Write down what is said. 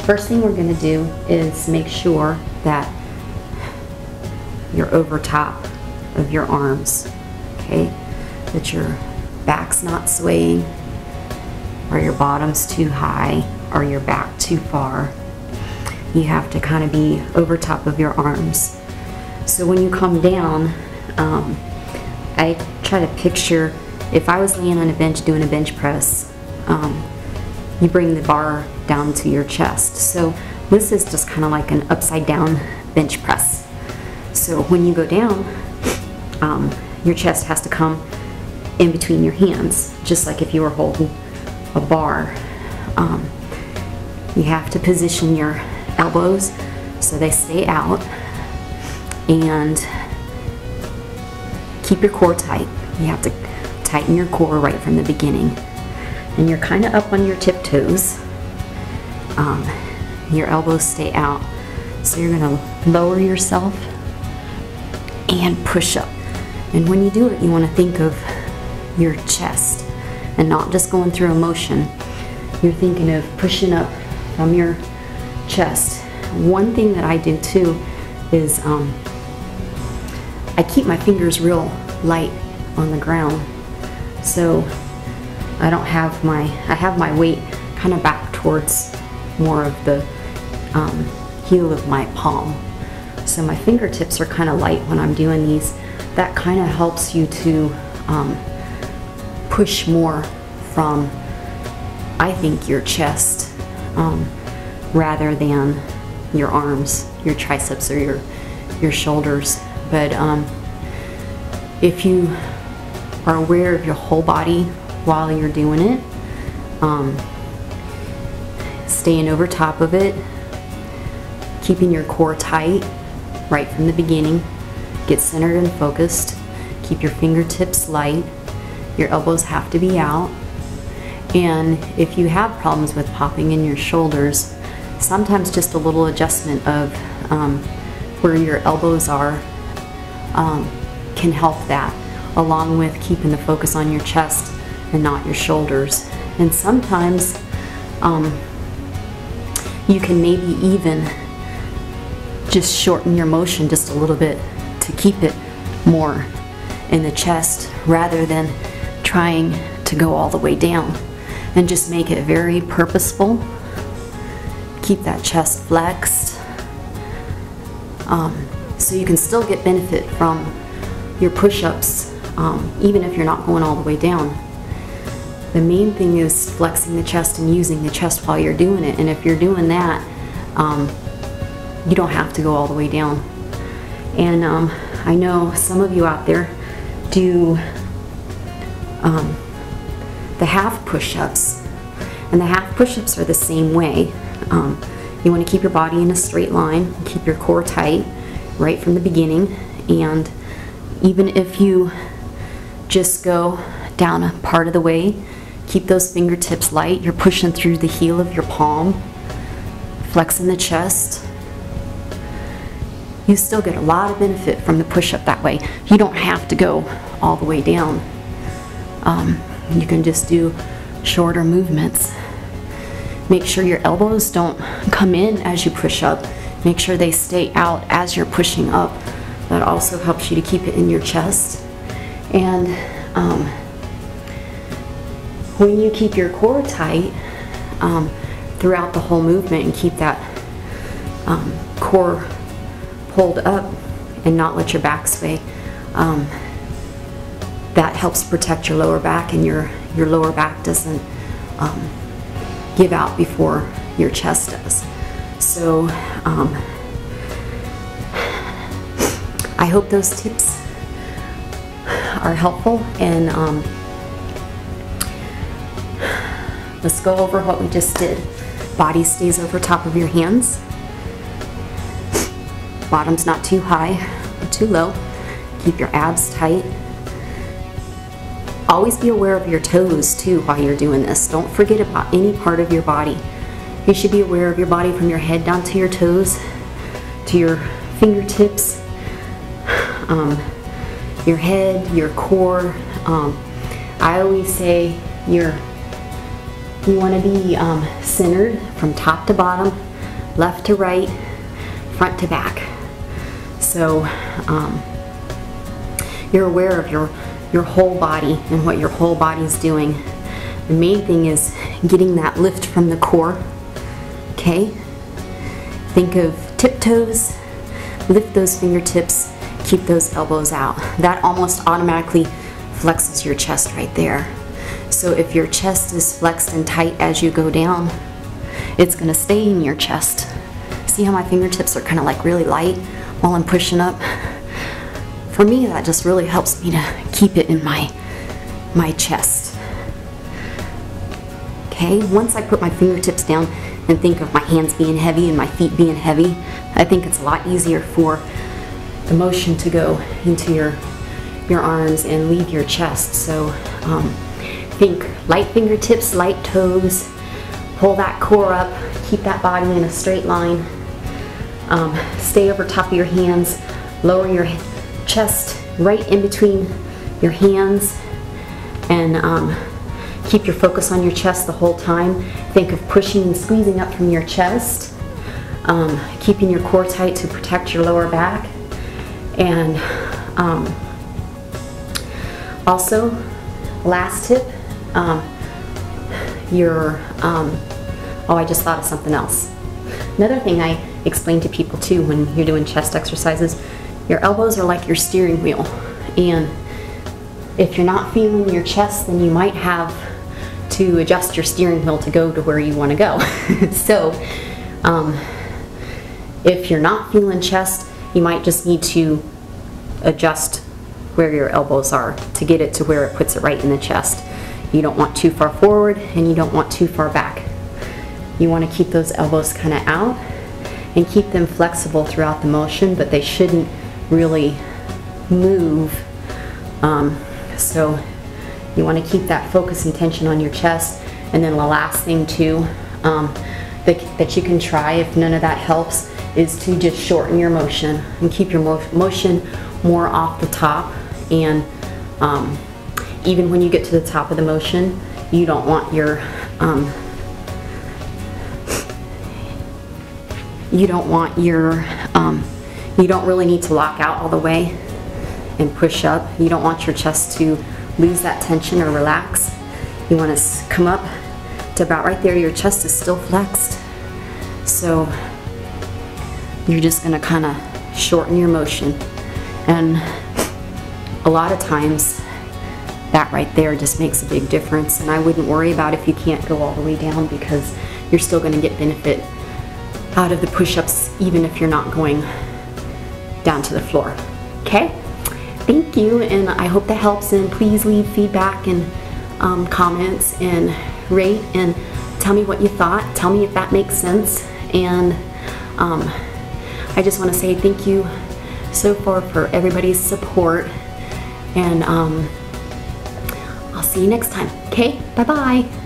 First thing we're going to do is make sure that you're over top of your arms, okay? That your back's not swaying, or your bottom's too high, or your back too far. You have to kind of be over top of your arms. So when you come down, I try to picture, if I was laying on a bench doing a bench press, you bring the bar down to your chest. So this is just kind of like an upside down bench press. So when you go down, your chest has to come in between your hands, just like if you were holding a bar. You have to position your elbows so they stay out, and keep your core tight. You have to tighten your core right from the beginning. And you're kind of up on your tiptoes. Your elbows stay out. So you're going to lower yourself and push up. And when you do it, you want to think of your chest and not just going through a motion. You're thinking of pushing up from your chest. One thing that I do too is I keep my fingers real light on the ground, so I have my weight kind of back towards more of the heel of my palm. So my fingertips are kind of light when I'm doing these. That kind of helps you to push more from, I think, your chest rather than your arms, your triceps, or your shoulders. But if you are aware of your whole body while you're doing it, staying over top of it, keeping your core tight right from the beginning, get centered and focused, keep your fingertips light, your elbows have to be out. And if you have problems with popping in your shoulders, sometimes just a little adjustment of where your elbows are can help that, along with keeping the focus on your chest and not your shoulders. And sometimes you can maybe even just shorten your motion just a little bit to keep it more in the chest rather than trying to go all the way down, and just make it very purposeful. Keep that chest flexed, so you can still get benefit from your push-ups, even if you're not going all the way down. The main thing is flexing the chest and using the chest while you're doing it. And if you're doing that, you don't have to go all the way down. And I know some of you out there do the half push-ups, and the half push-ups are the same way. You want to keep your body in a straight line, keep your core tight right from the beginning, and even if you just go down a part of the way, keep those fingertips light. You're pushing through the heel of your palm, flexing the chest. You still get a lot of benefit from the push-up that way. You don't have to go all the way down. You can just do shorter movements. Make sure your elbows don't come in as you push up. Make sure they stay out as you're pushing up. That also helps you to keep it in your chest. And when you keep your core tight throughout the whole movement and keep that core pulled up and not let your back sway, that helps protect your lower back, and your lower back doesn't give out before your chest does. So I hope those tips are helpful, and let's go over what we just did. Body stays over top of your hands. Bottom's not too high or too low. Keep your abs tight. Always be aware of your toes too while you're doing this. Don't forget about any part of your body. You should be aware of your body from your head down to your toes, to your fingertips, your head, your core. I always say you want to be centered from top to bottom, left to right, front to back. So you're aware of your whole body and what your whole body is doing. The main thing is getting that lift from the core, okay? Think of tiptoes, lift those fingertips, keep those elbows out. That almost automatically flexes your chest right there. So if your chest is flexed and tight as you go down, it's gonna stay in your chest. See how my fingertips are kind of like really light while I'm pushing up? For me, that just really helps me to keep it in my chest. Okay, once I put my fingertips down and think of my hands being heavy and my feet being heavy, I think it's a lot easier for the motion to go into your arms and leave your chest. So think light fingertips, light toes, pull that core up, keep that body in a straight line, stay over top of your hands, lower your chest right in between your hands, and keep your focus on your chest the whole time. Think of pushing and squeezing up from your chest, keeping your core tight to protect your lower back. And also, last tip, oh, I just thought of something else. Another thing I explain to people too when you're doing chest exercises, your elbows are like your steering wheel, and if you're not feeling your chest, then you might have to adjust your steering wheel to go to where you want to go. So if you're not feeling chest, you might just need to adjust where your elbows are to get it to where it puts it right in the chest. You don't want too far forward and you don't want too far back. You want to keep those elbows kind of out and keep them flexible throughout the motion, but they shouldn't really move. So you want to keep that focus and tension on your chest. And then the last thing too that you can try, if none of that helps, is to just shorten your motion and keep your motion more off the top. And even when you get to the top of the motion, you don't want your you don't really need to lock out all the way and push up. You don't want your chest to lose that tension or relax. You want to come up to about right there. Your chest is still flexed. So you're just going to kind of shorten your motion. And a lot of times that right there just makes a big difference. And I wouldn't worry about if you can't go all the way down, because you're still going to get benefit out of the push-ups even if you're not going down to the floor. Okay? Thank you, and I hope that helps, and please leave feedback and comments and rate and tell me what you thought. Tell me if that makes sense. And I just want to say thank you so far for everybody's support, and I'll see you next time. Okay? Bye-bye.